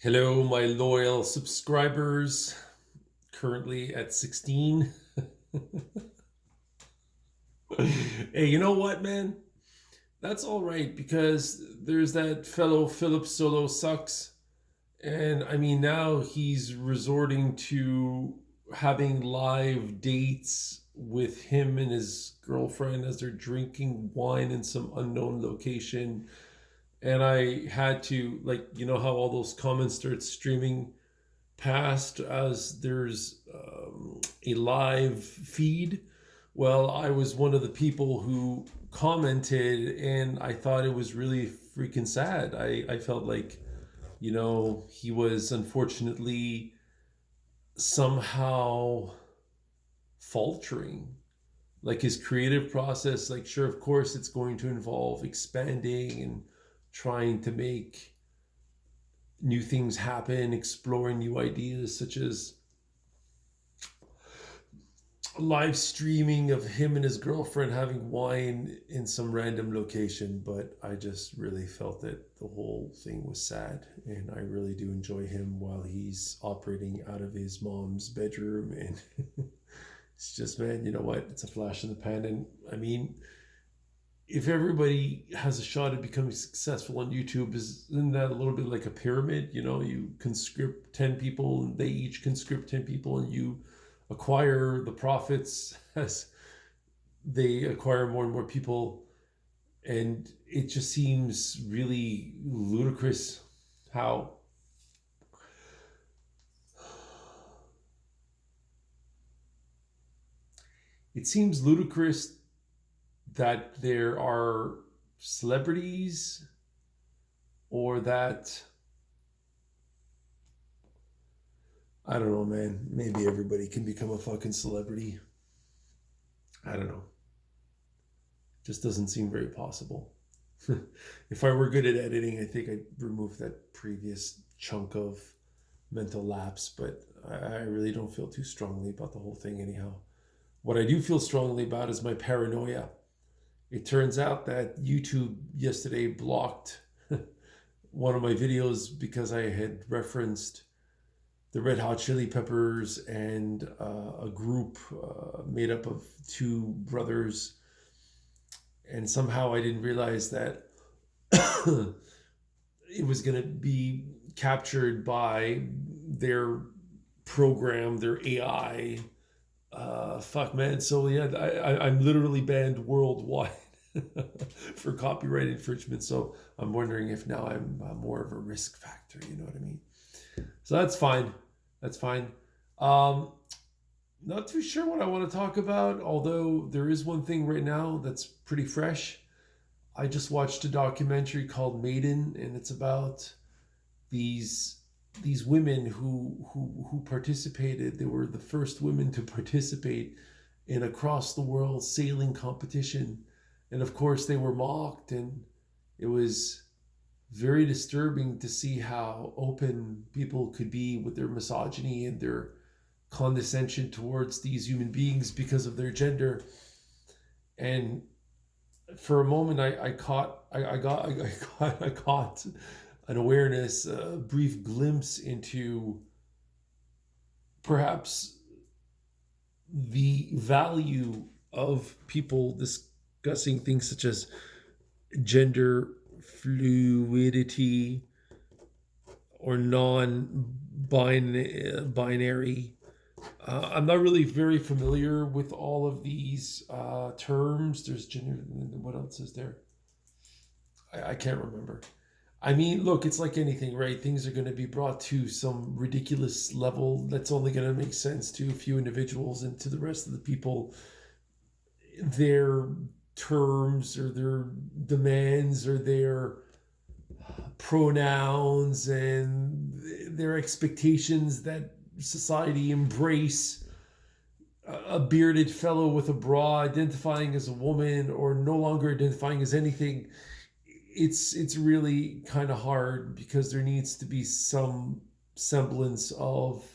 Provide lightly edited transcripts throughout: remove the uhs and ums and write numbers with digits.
Hello, my loyal subscribers, currently at 16. Hey, you know what, man? That's all right because there's that fellow Philip Solo sucks. And I mean, now he's resorting to having live dates with him and his girlfriend as they're drinking wine in some unknown location. And I had to, like, you know how all those comments start streaming past as there's a live feed. Well, I was one of the people who commented, and I thought it was really freaking sad. I felt like, he was unfortunately somehow faltering. Like his creative process, like, sure, of course, it's going to involve expanding and trying to make new things happen, exploring new ideas, such as live streaming of him and his girlfriend having wine in some random location. But I just really felt that the whole thing was sad, and I really do enjoy him while he's operating out of his mom's bedroom. And it's just, man, you know what, it's a flash in the pan. And I mean, if everybody has a shot at becoming successful on YouTube, isn't that a little bit like a pyramid? You conscript 10 people, and they each conscript 10 people, and you acquire the profits as they acquire more and more people. And it just seems really ludicrous how it seems ludicrous that there are celebrities, or that, I don't know, man, maybe everybody can become a fucking celebrity. I don't know. Just doesn't seem very possible. If I were good at editing, I think I'd remove that previous chunk of mental lapse, but I really don't feel too strongly about the whole thing anyhow. What I do feel strongly about is my paranoia. It turns out that YouTube yesterday blocked one of my videos because I had referenced the Red Hot Chili Peppers and a group made up of two brothers. And somehow I didn't realize that it was going to be captured by their program, their AI. Fuck, man. So, yeah, I'm literally banned worldwide for copyright infringement. So I'm wondering if now I'm more of a risk factor. You know what I mean? So that's fine. That's fine. Um, Not too sure what I want to talk about, although there is one thing right now that's pretty fresh. I just watched a documentary called Maiden, and it's about these these women who participated. They were the first women to participate in a cross the world sailing competition, and of course they were mocked, and it was very disturbing to see how open people could be with their misogyny and their condescension towards these human beings because of their gender. And for a moment, I caught an awareness, a brief glimpse into perhaps the value of people discussing things such as gender fluidity or non-binary. I'm not really very familiar with all of these terms. There's gender. What else is there? I can't remember. I mean, look, it's like anything, right? Things are going to be brought to some ridiculous level that's only going to make sense to a few individuals, and to the rest of the people, their terms or their demands or their pronouns and their expectations that society embrace a bearded fellow with a bra identifying as a woman or no longer identifying as anything. It's really kind of hard because there needs to be some semblance of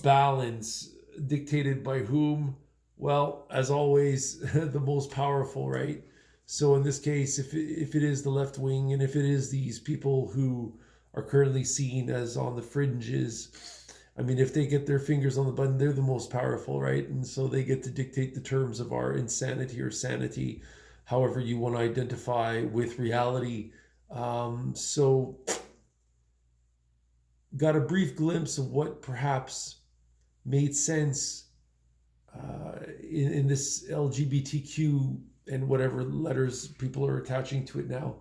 balance, dictated by whom? Well, as always, the most powerful, right? So in this case, if it is the left wing, and if it is these people who are currently seen as on the fringes. I mean, if they get their fingers on the button, they're the most powerful, right? And so they get to dictate the terms of our insanity or sanity, however you want to identify with reality. So, got a brief glimpse of what perhaps made sense in this LGBTQ and whatever letters people are attaching to it now.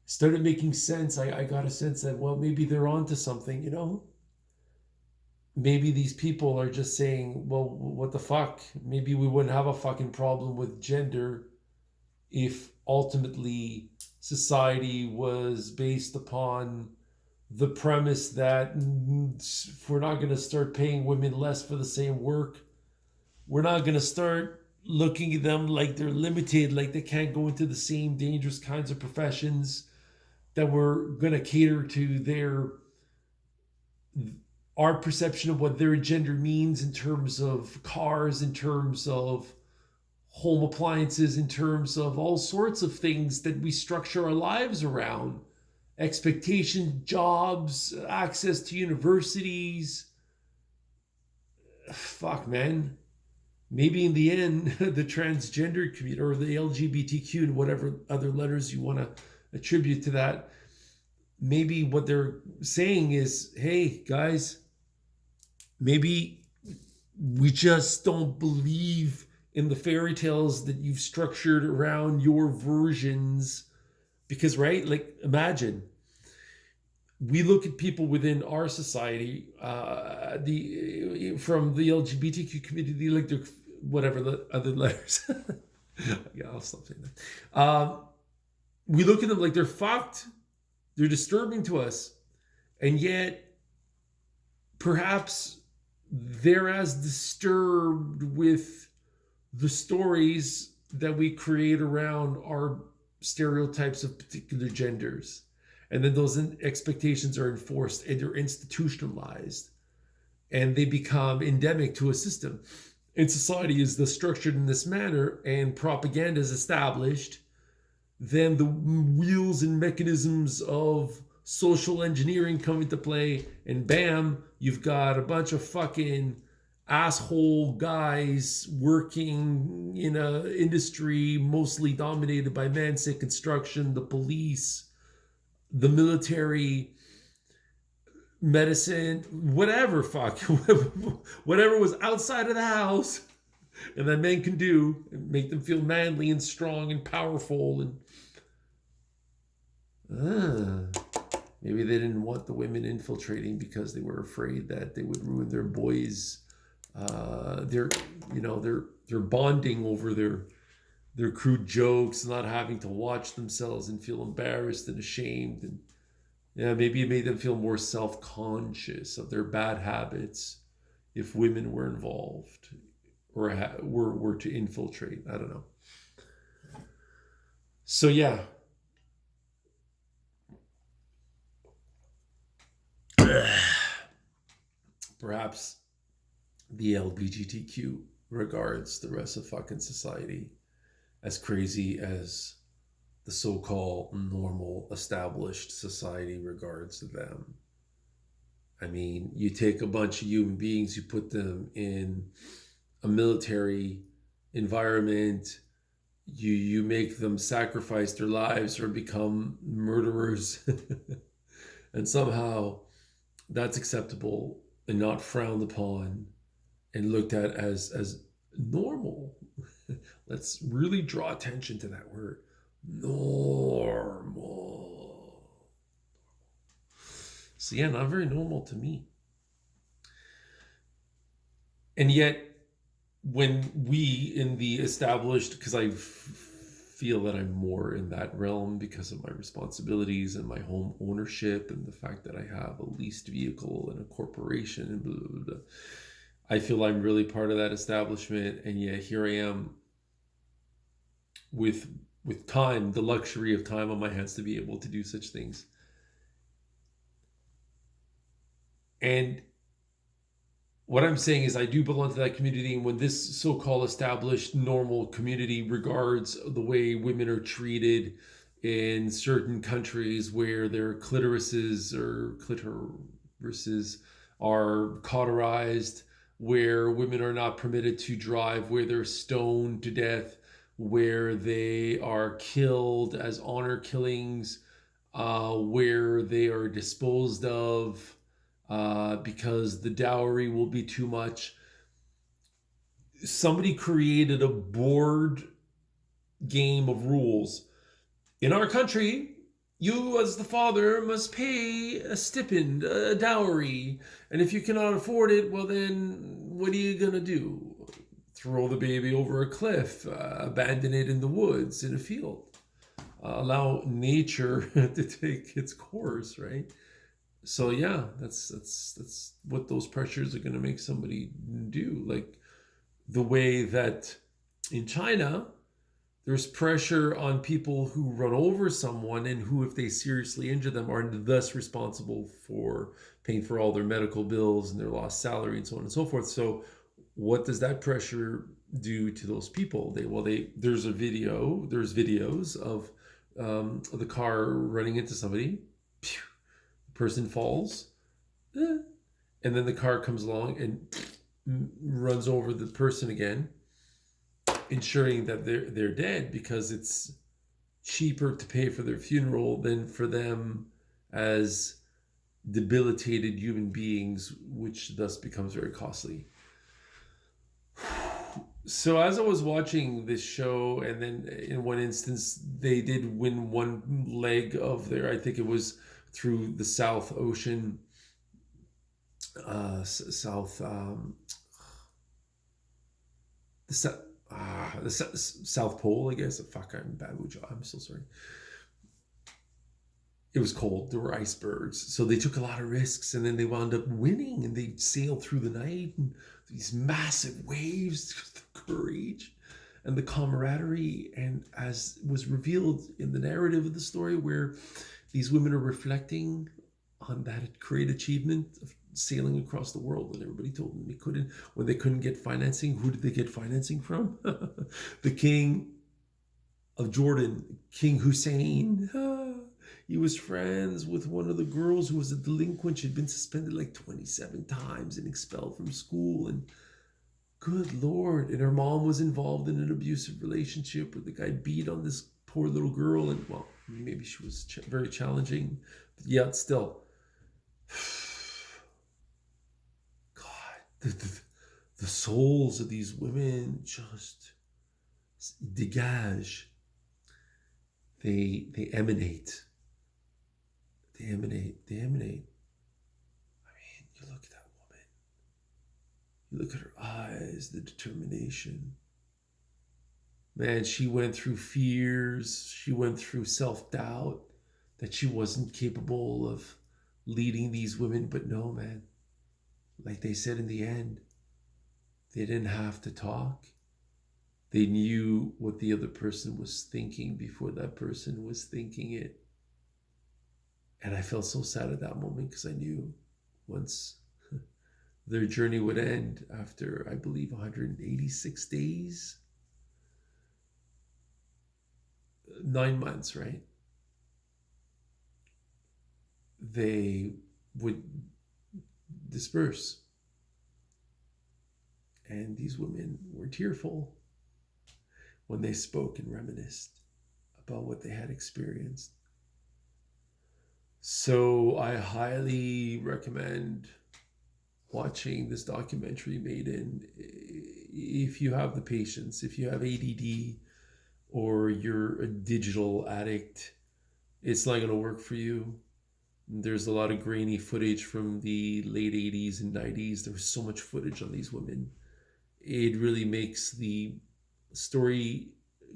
Started making sense. I got a sense that, well, maybe they're onto something, you know? Maybe these people are just saying, well, what the fuck? Maybe we wouldn't have a fucking problem with gender if ultimately society was based upon the premise that if we're not going to start paying women less for the same work, we're not going to start looking at them like they're limited, like they can't go into the same dangerous kinds of professions, that we're going to cater to our perception of what their gender means in terms of cars, in terms of home appliances, in terms of all sorts of things that we structure our lives around. Expectation, jobs, access to universities. Fuck, man. Maybe in the end, the transgender community or the LGBTQ and whatever other letters you want to attribute to that, maybe what they're saying is, hey, guys, maybe we just don't believe in the fairy tales that you've structured around your versions. Because, right, like, imagine we look at people within our society, from the LGBTQ community, like they're whatever the other letters. Yeah, I'll stop saying that. We look at them like they're fucked. They're disturbing to us, and yet perhaps they're as disturbed with the stories that we create around our stereotypes of particular genders. And then those expectations are enforced and they're institutionalized and they become endemic to a system. And society is thus structured in this manner and propaganda is established. Then the wheels and mechanisms of social engineering come into play, and bam, you've got a bunch of fucking asshole guys working in an industry mostly dominated by men, say construction, the police, the military, medicine, whatever, fuck, whatever was outside of the house, and that men can do and make them feel manly and strong and powerful. And maybe they didn't want the women infiltrating because they were afraid that they would ruin their boys. They're bonding over their crude jokes, not having to watch themselves and feel embarrassed and ashamed. And yeah, maybe it made them feel more self-conscious of their bad habits if women were involved or were to infiltrate. I don't know. So yeah. Perhaps the LGBTQ regards the rest of fucking society as crazy as the so-called normal established society regards them. I mean, you take a bunch of human beings, you put them in a military environment, you make them sacrifice their lives or become murderers, and somehow that's acceptable and not frowned upon and looked at as normal. Let's really draw attention to that word. Normal. So yeah, not very normal to me. And yet, when we in the established, because I feel that I'm more in that realm because of my responsibilities and my home ownership and the fact that I have a leased vehicle and a corporation and blah, blah, blah. I feel I'm really part of that establishment, and yet here I am with time, the luxury of time on my hands to be able to do such things. And what I'm saying is I do belong to that community, and when this so-called established normal community regards the way women are treated in certain countries where their clitorises are cauterized, where women are not permitted to drive, where they're stoned to death, where they are killed as honor killings, where they are disposed of because the dowry will be too much. Somebody created a board game of rules. In our country, you as the father must pay a stipend, a dowry. And if you cannot afford it, well, then what are you going to do? Throw the baby over a cliff, abandon it in the woods, in a field. Allow nature to take its course, right? So yeah, that's what those pressures are going to make somebody do. Like the way that in China, there's pressure on people who run over someone and who, if they seriously injure them, are thus responsible for paying for all their medical bills and their lost salary and so on and so forth. So what does that pressure do to those people? There's videos of the car running into somebody, the person falls, and then the car comes along and runs over the person again, ensuring that they're dead, because it's cheaper to pay for their funeral than for them as debilitated human beings, which thus becomes very costly. So as I was watching this show, and then in one instance they did win one leg of their, I think it was through the South Ocean, South the South Pole, I guess. Fuck, I'm bad with you. I'm so sorry. It was cold. There were icebergs, so they took a lot of risks, and then they wound up winning. And they sailed through the night, and these massive waves, the courage and the camaraderie. And as was revealed in the narrative of the story, where these women are reflecting on that great achievement of sailing across the world, and everybody told them when they couldn't get financing. Who did they get financing from? The king of Jordan, King Hussein. He was friends with one of the girls who was a delinquent. She'd been suspended like 27 times and expelled from school, and good Lord. And her mom was involved in an abusive relationship where the guy beat on this poor little girl, and well, maybe she was very challenging, but yet still. The souls of these women just dégage. They emanate. They emanate. I mean, you look at that woman. You look at her eyes, the determination. Man, she went through fears. She went through self-doubt that she wasn't capable of leading these women. But no, man. Like they said in the end, they didn't have to talk. They knew what the other person was thinking before that person was thinking it. And I felt so sad at that moment, because I knew once their journey would end after, I believe, 186 days. 9 months, right? They would disperse. And these women were tearful when they spoke and reminisced about what they had experienced. So I highly recommend watching this documentary, Maiden, if you have the patience, if you have ADD, or you're a digital addict. It's not going to work for you. There's a lot of grainy footage from the late 80s and 90s. There was so much footage on these women. It really makes the story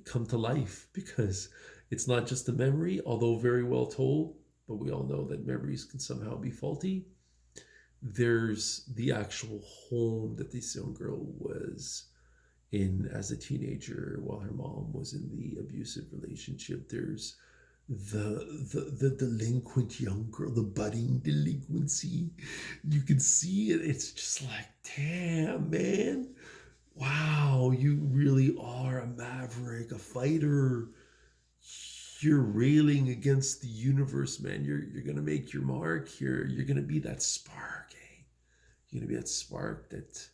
come to life, because it's not just a memory, although very well told, but we all know that memories can somehow be faulty. There's the actual home that this young girl was in as a teenager while her mom was in the abusive relationship. There's the delinquent young girl, the budding delinquency. You can see it. It's just like, damn, man. Wow, you really are a maverick, a fighter. you're railing against the universe, man. You're gonna make your mark here. You're gonna be that spark, eh? You're gonna be that spark that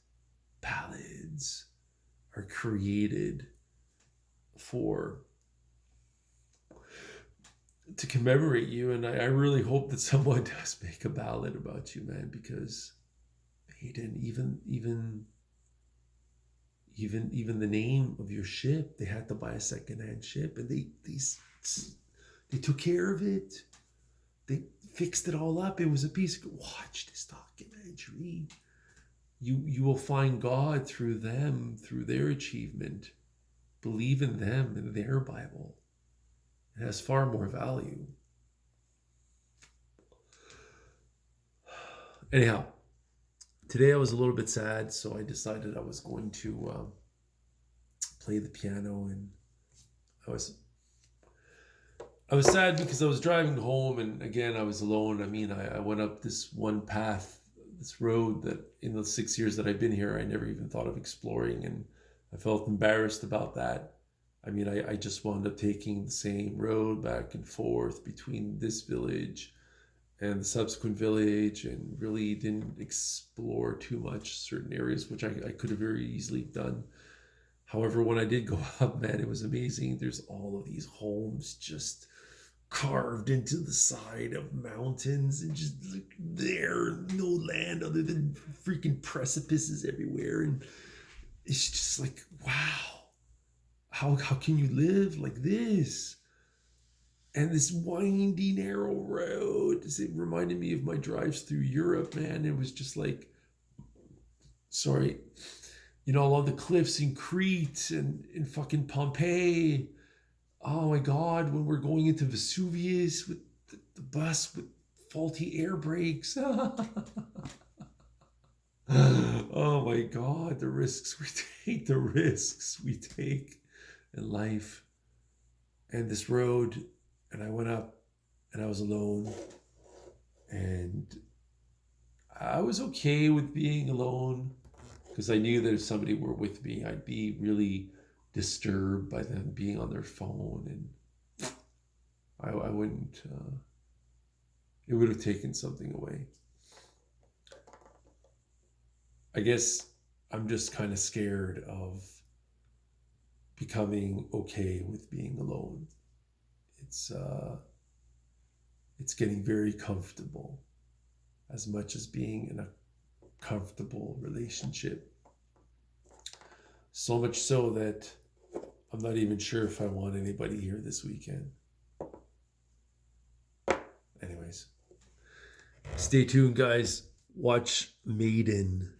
ballads are created for, to commemorate you. And I really hope that someone does make a ballad about you, man, because Maiden, even the name of your ship, they had to buy a secondhand ship, and they took care of it. They fixed it all up. It was a piece of, watch this documentary. You will find God through them, through their achievement. Believe in them and their Bible. It has far more value. Anyhow, today I was a little bit sad, so I decided I was going to play the piano, and I was sad because I was driving home, and again I was alone. I mean, I went up this one path, this road that in the 6 years that I've been here, I never even thought of exploring, and I felt embarrassed about that. I mean, I just wound up taking the same road back and forth between this village and the subsequent village, and really didn't explore too much certain areas, which I could have very easily done. However, when I did go up, man, it was amazing. There's all of these homes just carved into the side of mountains, and just like there, no land other than freaking precipices everywhere. And it's just like, wow, how can you live like this? And this windy, narrow road, it reminded me of my drives through Europe, man. It was just like, sorry, along the cliffs in Crete and in fucking Pompeii. Oh my God, when we're going into Vesuvius with the bus with faulty air brakes. Oh my God, the risks we take in life. And this road, and I went up, and I was alone, and I was okay with being alone, because I knew that if somebody were with me, I'd be really disturbed by them being on their phone, and I wouldn't, it would have taken something away. I guess I'm just kind of scared of becoming okay with being alone. It's getting very comfortable, as much as being in a comfortable relationship. So much so that I'm not even sure if I want anybody here this weekend. Anyways, stay tuned, guys. Watch Maiden.